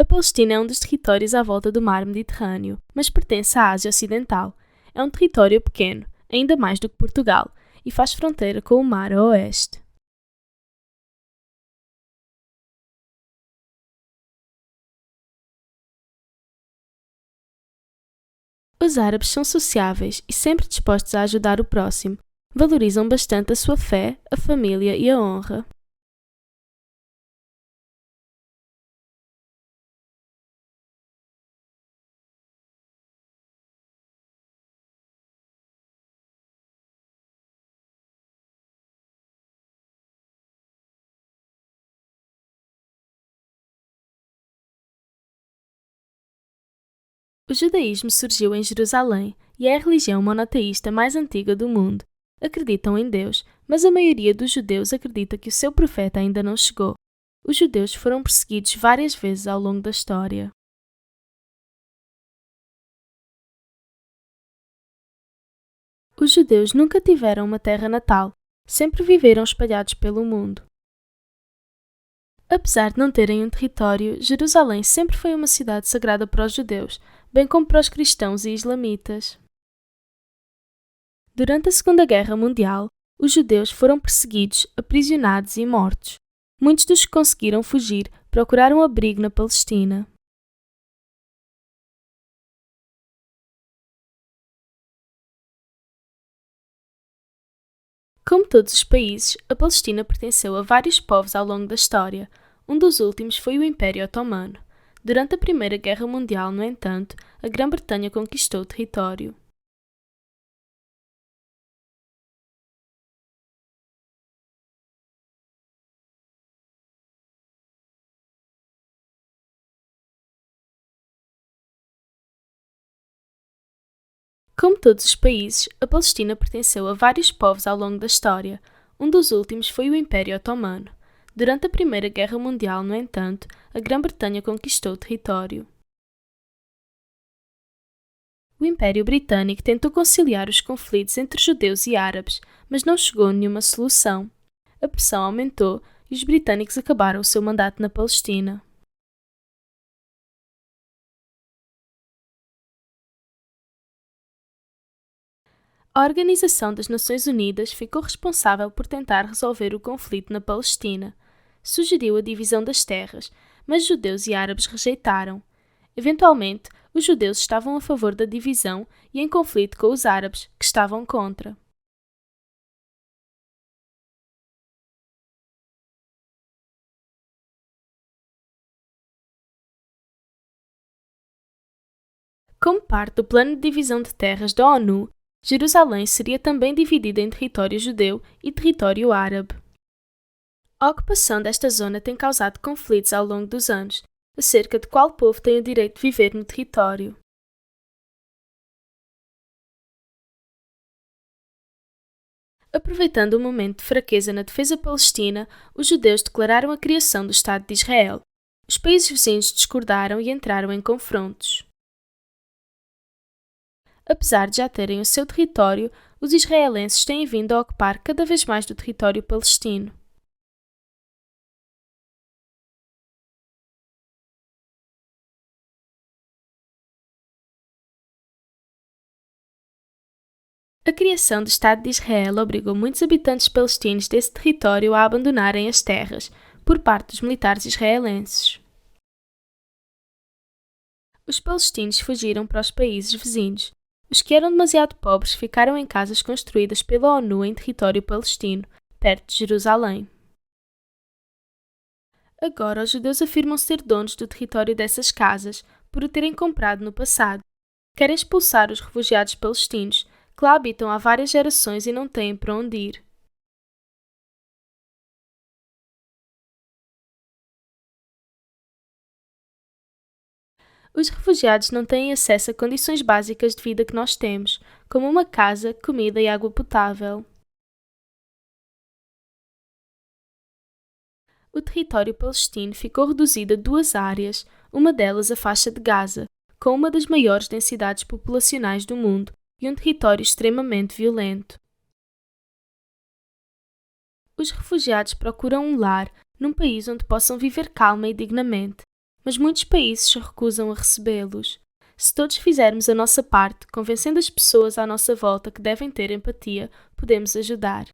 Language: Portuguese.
A Palestina é um dos territórios à volta do mar Mediterrâneo, mas pertence à Ásia Ocidental. É um território pequeno, ainda mais do que Portugal, e faz fronteira com o mar a oeste. Os árabes são sociáveis e sempre dispostos a ajudar o próximo. Valorizam bastante a sua fé, a família e a honra. O judaísmo surgiu em Jerusalém e é a religião monoteísta mais antiga do mundo. Acreditam em Deus, mas a maioria dos judeus acredita que o seu profeta ainda não chegou. Os judeus foram perseguidos várias vezes ao longo da história. Os judeus nunca tiveram uma terra natal, sempre viveram espalhados pelo mundo. Apesar de não terem um território, Jerusalém sempre foi uma cidade sagrada para os judeus, bem como para os cristãos e islamitas. Durante a Segunda Guerra Mundial, os judeus foram perseguidos, aprisionados e mortos. Muitos dos que conseguiram fugir procuraram abrigo na Palestina. Como todos os países, a Palestina pertenceu a vários povos ao longo da história. Um dos últimos foi o Império Otomano. Durante a Primeira Guerra Mundial, no entanto, a Grã-Bretanha conquistou o território. Como todos os países, a Palestina pertenceu a vários povos ao longo da história. Um dos últimos foi o Império Otomano. Durante a Primeira Guerra Mundial, no entanto, a Grã-Bretanha conquistou o território. O Império Britânico tentou conciliar os conflitos entre judeus e árabes, mas não chegou a nenhuma solução. A pressão aumentou e os britânicos acabaram o seu mandato na Palestina. A Organização das Nações Unidas ficou responsável por tentar resolver o conflito na Palestina. Sugeriu a divisão das terras, mas judeus e árabes rejeitaram. Eventualmente, os judeus estavam a favor da divisão e em conflito com os árabes, que estavam contra. Como parte do plano de divisão de terras da ONU, Jerusalém seria também dividida em território judeu e território árabe. A ocupação desta zona tem causado conflitos ao longo dos anos, acerca de qual povo tem o direito de viver no território. Aproveitando o momento de fraqueza na defesa palestina, os judeus declararam a criação do Estado de Israel. Os países vizinhos discordaram e entraram em confrontos. Apesar de já terem o seu território, os israelenses têm vindo a ocupar cada vez mais do território palestino. A criação do Estado de Israel obrigou muitos habitantes palestinos desse território a abandonarem as terras, por parte dos militares israelenses. Os palestinos fugiram para os países vizinhos. Os que eram demasiado pobres ficaram em casas construídas pela ONU em território palestino, perto de Jerusalém. Agora, os judeus afirmam ser donos do território dessas casas, por o terem comprado no passado. Querem expulsar os refugiados palestinos, que lá habitam há várias gerações e não têm para onde ir. Os refugiados não têm acesso a condições básicas de vida que nós temos, como uma casa, comida e água potável. O território palestino ficou reduzido a duas áreas, uma delas a faixa de Gaza, com uma das maiores densidades populacionais do mundo e um território extremamente violento. Os refugiados procuram um lar num país onde possam viver calma e dignamente. mas muitos países se recusam a recebê-los. Se todos fizermos a nossa parte, convencendo as pessoas à nossa volta que devem ter empatia, podemos ajudar.